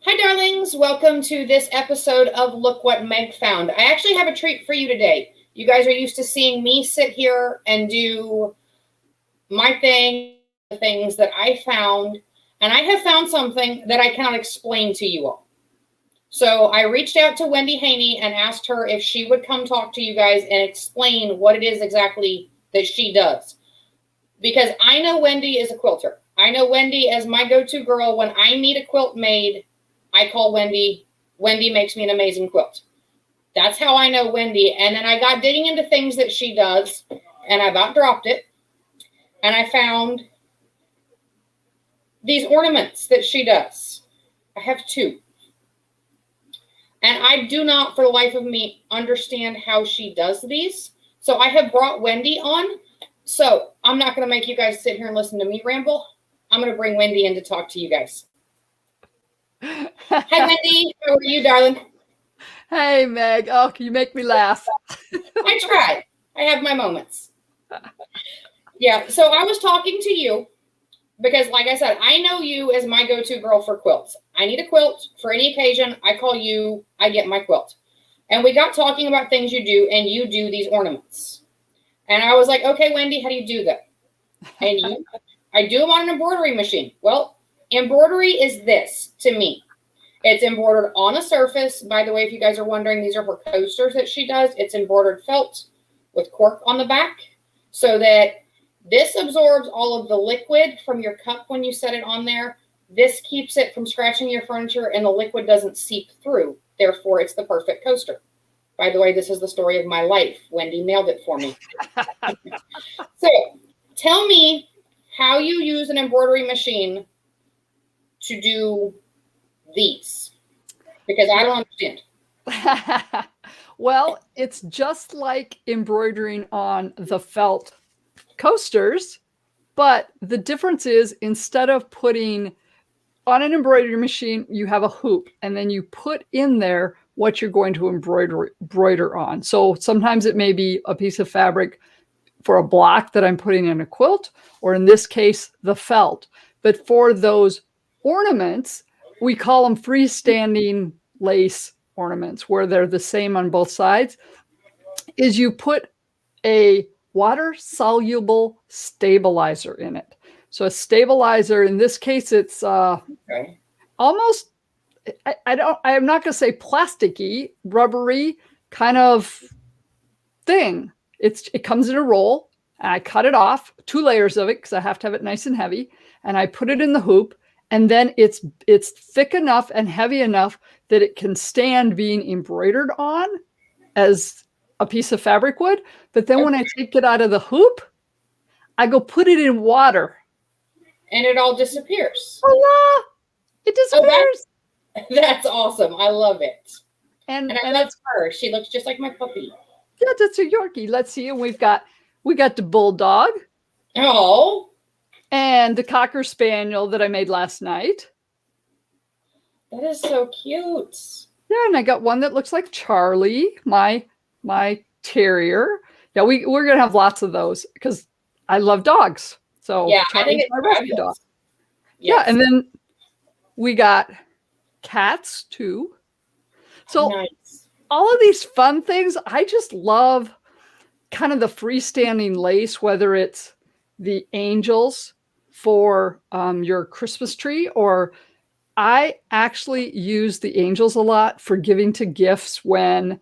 Hi, darlings. Welcome to this episode of Look What Meg Found. I actually have a treat for you today. You guys are used to seeing me sit here and do my thing, the things that I found, and I have found something that I cannot explain to you all. So I reached out to Wendy Haney and asked her if she would come talk to you guys and explain what it is exactly that she does. Because I know Wendy is a quilter. I know Wendy as my go-to girl. When I need a quilt made, I call Wendy. Wendy makes me an amazing quilt. That's how I know Wendy. And then I got digging into things that she does, and I about dropped it. And I found these ornaments that she does. I have two. And I do not, for the life of me, understand how she does these. So I have brought Wendy on. So I'm not going to make you guys sit here and listen to me ramble. I'm going to bring Wendy in to talk to you guys. Hi, Wendy. How are you, darling? Hey, Meg. Oh, you make me laugh. I try. I have my moments. Yeah, so I was talking to you because, like I said, I know you as my go-to girl for quilts. I need a quilt for any occasion. I call you. I get my quilt. And we got talking about things you do, and you do these ornaments. And I was like, okay, Wendy, how do you do that? And I do them on an embroidery machine. Well, embroidery is this to me. It's embroidered on a surface. By the way, if you guys are wondering, these are her coasters that she does. It's embroidered felt with cork on the back so that this absorbs all of the liquid from your cup when you set it on there. This keeps it from scratching your furniture, and the liquid doesn't seep through. Therefore, it's the perfect coaster. By the way, this is the story of my life. Wendy nailed it for me. So tell me how you use an embroidery machine to do these, because I don't understand. Well, it's just like embroidering on the felt coasters, but the difference is instead of putting on an embroidery machine, you have a hoop, and then you put in there what you're going to embroider on. So sometimes it may be a piece of fabric for a block that I'm putting in a quilt, or in this case, the felt. But for those ornaments, we call them freestanding lace ornaments, where they're the same on both sides, is you put a water-soluble stabilizer in it. So a stabilizer, in this case, it's almost, I'm not going to say plasticky, rubbery kind of thing. It comes in a roll, and I cut it off, 2 layers of it, because I have to have it nice and heavy, and I put it in the hoop, and then it's thick enough and heavy enough that it can stand being embroidered on as a piece of fabric would. But then when I take it out of the hoop, I go put it in water. And it all disappears. Voila! It disappears. Oh, that's awesome. I love it. And I love her. She looks just like my puppy. Yeah, that's a Yorkie. Let's see. And we got the bulldog. Oh. And the Cocker Spaniel that I made last night. That is so cute. Yeah, and I got one that looks like Charlie, my terrier. Yeah, we're gonna have lots of those because I love dogs. So yeah, Charlie's I think it's my rescue dog. Yes. Yeah, and then we got cats too. So nice. All of these fun things, I just love kind of the freestanding lace, whether it's the angels for your Christmas tree, or I actually use the angels a lot for giving to gifts when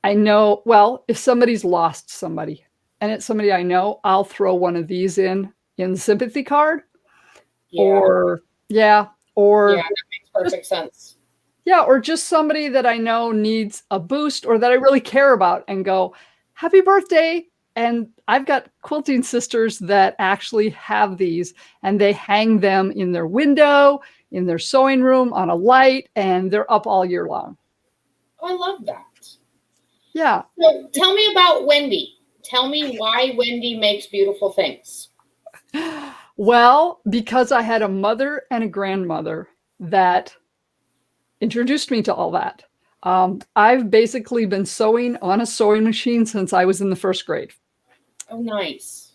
I know, well, if somebody's lost somebody and it's somebody I know, I'll throw one of these in the sympathy card. Or that makes perfect sense. Yeah, or just somebody that I know needs a boost or that I really care about, and go, happy birthday. And I've got quilting sisters that actually have these, and they hang them in their window, in their sewing room, on a light, and they're up all year long. Oh, I love that. Yeah. So tell me about Wendy. Tell me why Wendy makes beautiful things. Well, because I had a mother and a grandmother that introduced me to all that. I've basically been sewing on a sewing machine since I was in the first grade. Oh, nice.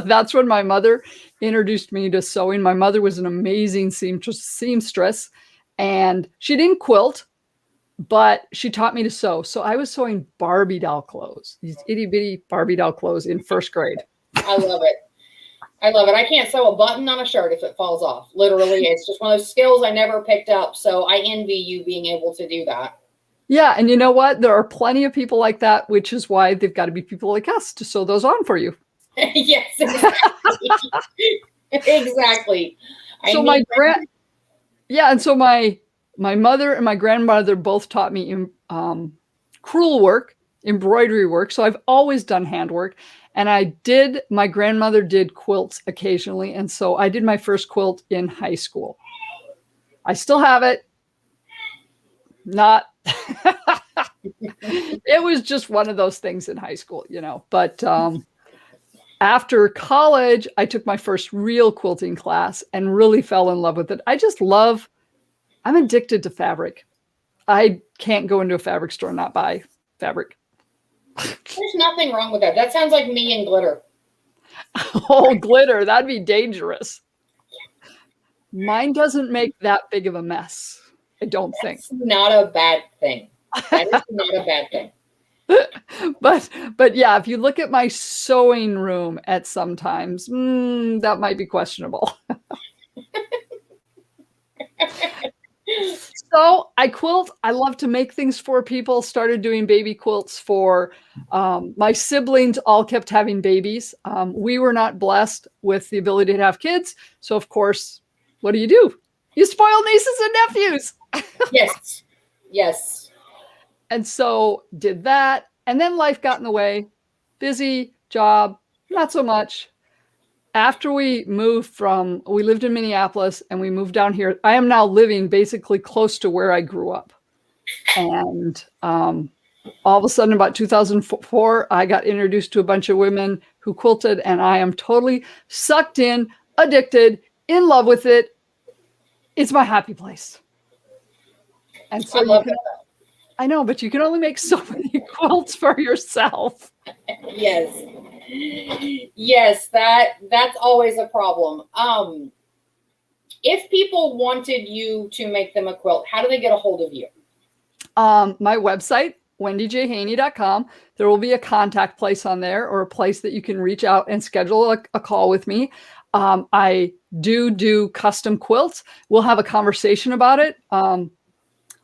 That's when my mother introduced me to sewing. My mother was an amazing seamstress, And she didn't quilt, but she taught me to sew. So I was sewing Barbie doll clothes, these itty bitty Barbie doll clothes in first grade. I love it. I love it. I can't sew a button on a shirt if it falls off. Literally, it's just one of those skills I never picked up. So I envy you being able to do that. Yeah. And you know what? There are plenty of people like that, which is why they've got to be people like us to sew those on for you. Yes, exactly. Exactly. So my mother and my grandmother both taught me crewel work, embroidery work. So I've always done handwork. And my grandmother did quilts occasionally. And so I did my first quilt in high school. I still have it. Not, it was just one of those things in high school, but after college, I took my first real quilting class and really fell in love with it. I'm addicted to fabric. I can't go into a fabric store and not buy fabric. There's nothing wrong with that. That sounds like me and glitter. Oh, glitter. That'd be dangerous. Mine doesn't make that big of a mess. I don't think. That's not a bad thing. That is not a bad thing. But yeah, if you look at my sewing room at sometimes, that might be questionable. So I quilt. I love to make things for people. Started doing baby quilts for my siblings. All kept having babies. We were not blessed with the ability to have kids. So of course, what do? You spoil nieces and nephews. Yes. Yes. And so did that. And then life got in the way. Busy job, not so much. After we lived in Minneapolis and we moved down here. I am now living basically close to where I grew up. And all of a sudden, about 2004, I got introduced to a bunch of women who quilted, and I am totally sucked in, addicted, in love with it. It's my happy place. And so I know, but you can only make so many quilts for yourself. Yes. Yes, that's always a problem. If people wanted you to make them a quilt, how do they get a hold of you? My website, wendyjhaney.com. There will be a contact place on there, or a place that you can reach out and schedule a call with me. I do custom quilts. We'll have a conversation about it.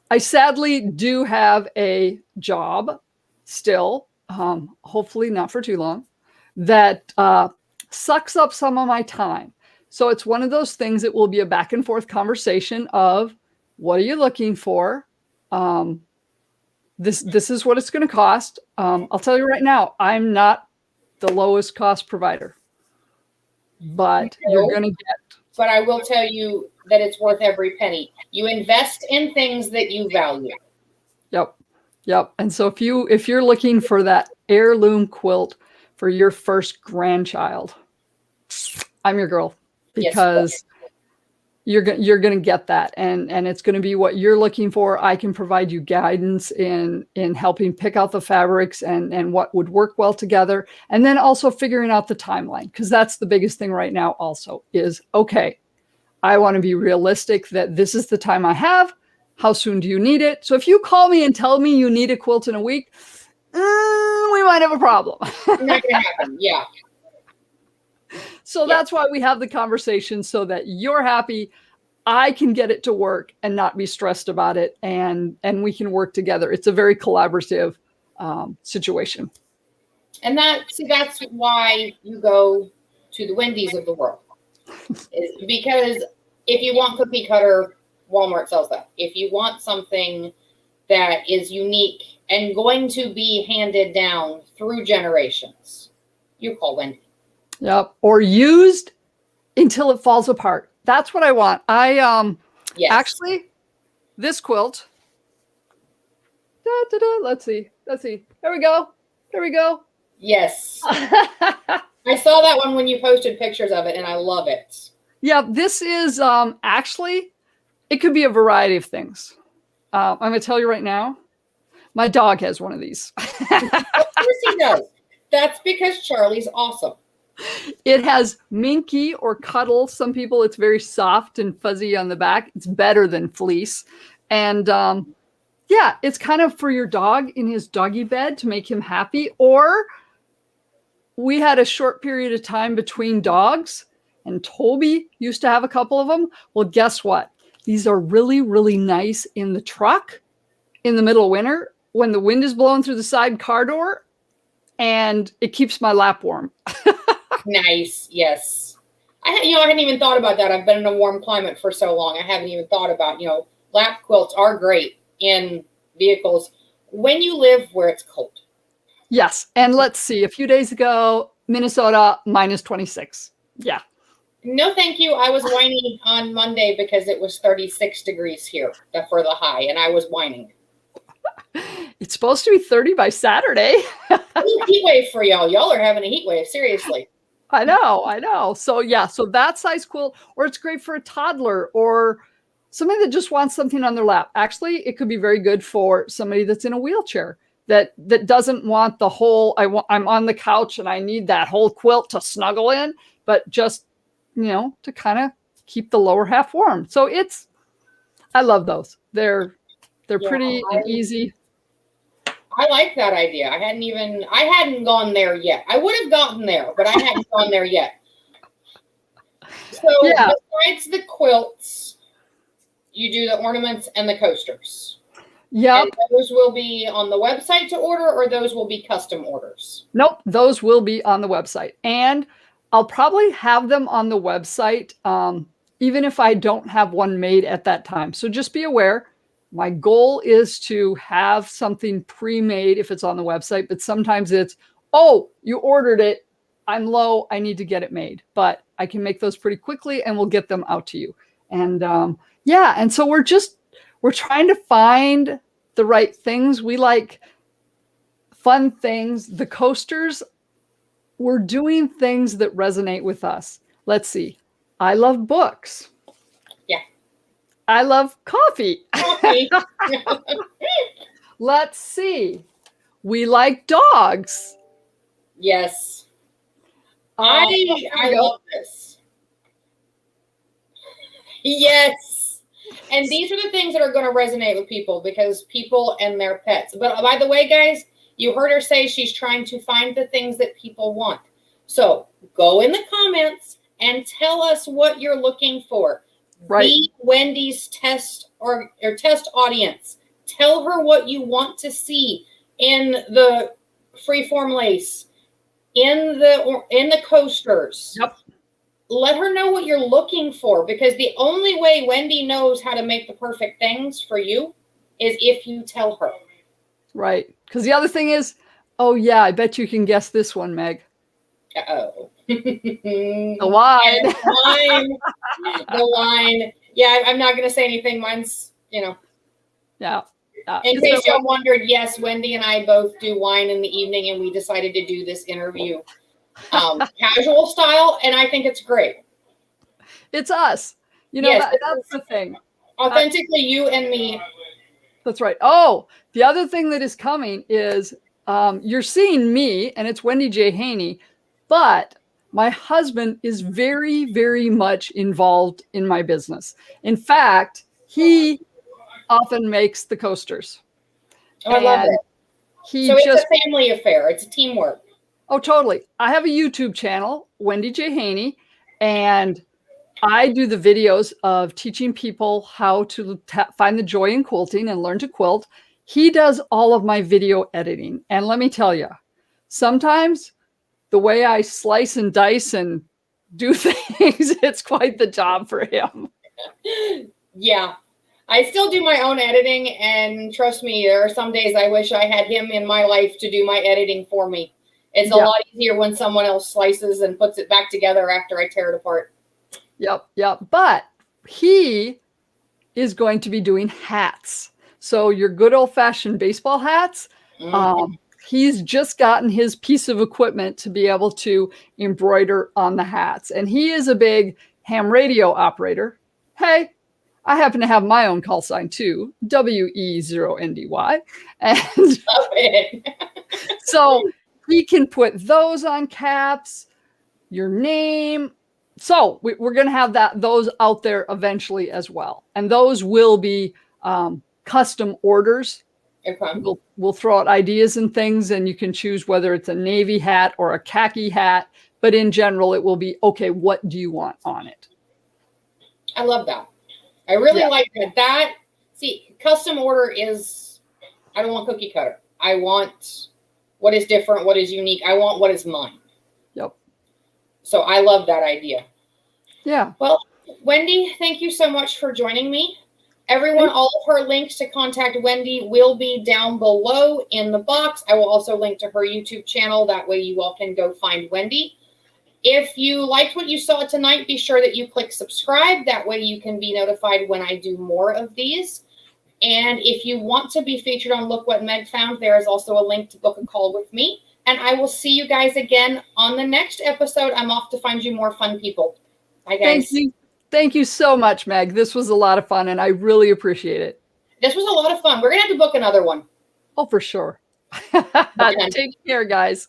I sadly do have a job still, hopefully not for too long, that sucks up some of my time. So it's one of those things that will be a back and forth conversation of, what are you looking for? This is what it's going to cost. I'll tell you right now, I'm not the lowest cost provider, but you're going to get. But I will tell you that it's worth every penny. You invest in things that you value. Yep. And so if you're looking for that heirloom quilt for your first grandchild, I'm your girl, because you're going to get that, and it's going to be what you're looking for. I can provide you guidance in helping pick out the fabrics and what would work well together, and then also figuring out the timeline, because that's the biggest thing right now also is, okay, I want to be realistic that this is the time I have. How soon do you need it? So if you call me and tell me you need a quilt in a week, we might have a problem. Not going to happen. Yeah. So that's why we have the conversation, so that you're happy, I can get it to work and not be stressed about it, and we can work together. It's a very collaborative situation. And that's why you go to the Wendy's of the world. Is because if you want cookie cutter, Walmart sells that. If you want something that is unique and going to be handed down through generations, you call Wendy. Yep. Or used until it falls apart. That's what I want. Actually, this quilt. Let's see. There we go. Yes. I saw that one when you posted pictures of it, and I love it. Yeah, this is actually, it could be a variety of things. I'm going to tell you right now, my dog has one of these. Of course he does. That's because Charlie's awesome. It has minky or cuddle. Some people, it's very soft and fuzzy on the back. It's better than fleece. And yeah, it's kind of for your dog in his doggy bed to make him happy. Or we had a short period of time between dogs, and Toby used to have a couple of them. Well, guess what? These are really, really nice in the truck in the middle of winter when the wind is blowing through the side car door, and it keeps my lap warm. Nice. Yes. I hadn't even thought about that. I've been in a warm climate for so long. I haven't even thought about, lap quilts are great in vehicles when you live where it's cold. Yes. And let's see, a few days ago, Minnesota -26. Yeah. No, thank you. I was whining on Monday because it was 36 degrees here for the high, and I was whining. It's supposed to be 30 by Saturday. Heat wave for y'all. Y'all are having a heat wave. Seriously. I know. So yeah, so that size quilt, or it's great for a toddler or somebody that just wants something on their lap. Actually, it could be very good for somebody that's in a wheelchair that doesn't want the whole, I'm on the couch and I need that whole quilt to snuggle in, but just, to kind of keep the lower half warm. So I love those. They're pretty and easy. I like that idea. I hadn't gone there yet. I would have gotten there, but I hadn't gone there yet. So besides the quilts, you do the ornaments and the coasters. Yep. And those will be on the website to order, or those will be custom orders? Nope. Those will be on the website. And I'll probably have them on the website, even if I don't have one made at that time. So just be aware. My goal is to have something pre-made if it's on the website, but sometimes it's, oh, you ordered it. I'm low. I need to get it made, but I can make those pretty quickly and we'll get them out to you. And and so we're trying to find the right things. We like fun things. The coasters, we're doing things that resonate with us. Let's see. I love books. I love coffee. Let's see. We like dogs. Yes. I love this. Yes. And these are the things that are going to resonate with people, because people and their pets. But by the way, guys, you heard her say she's trying to find the things that people want. So go in the comments and tell us what you're looking for. Right. Be Wendy's test or test audience. Tell her what you want to see in the freeform lace, in the coasters. Yep. Let her know what you're looking for, because the only way Wendy knows how to make the perfect things for you is if you tell her. Right. Because the other thing is, oh yeah, I bet you can guess this one, Meg. Uh-oh. The wine. The wine. Yeah, I'm not going to say anything. Mine's, Yeah. In case y'all wondered, yes, Wendy and I both do wine in the evening, and we decided to do this interview casual style, and I think it's great. It's us. Yes, that's the thing. Authentically, you and me. That's right. Oh, the other thing that is coming is you're seeing me, and it's Wendy J Haney, but my husband is very, very much involved in my business. In fact, he often makes the coasters. Oh, I love it. It's a family affair. It's a teamwork. Oh, totally. I have a YouTube channel, Wendy J Haney, and I do the videos of teaching people how to find the joy in quilting and learn to quilt. He does all of my video editing. And let me tell you, sometimes the way I slice and dice and do things, it's quite the job for him. Yeah. I still do my own editing, and trust me, there are some days I wish I had him in my life to do my editing for me. It's a lot easier when someone else slices and puts it back together after I tear it apart. Yep. But he is going to be doing hats. So your good old-fashioned baseball hats, he's just gotten his piece of equipment to be able to embroider on the hats. And he is a big ham radio operator. Hey, I happen to have my own call sign too, WE0NDY. And so he can put those on caps. your name. So we're going to have those out there eventually as well. And those will be custom orders. Okay. We'll throw out ideas and things, and you can choose whether it's a navy hat or a khaki hat. But in general, it will be, okay, what do you want on it? I love that. I really like that. See, custom order is, I don't want cookie cutter. I want what is different, what is unique. I want what is mine. Yep. So I love that idea. Yeah. Well, Wendy, thank you so much for joining me. Everyone, all of her links to contact Wendy will be down below in the box. I will also link to her YouTube channel. That way you all can go find Wendy. If you liked what you saw tonight, be sure that you click subscribe. That way you can be notified when I do more of these. And if you want to be featured on Look What Meg Found, there is also a link to book a call with me. And I will see you guys again on the next episode. I'm off to find you more fun people. Bye, guys. Thank you so much, Meg. This was a lot of fun, and I really appreciate it. This was a lot of fun. We're going to have to book another one. Oh, for sure. Take care, guys.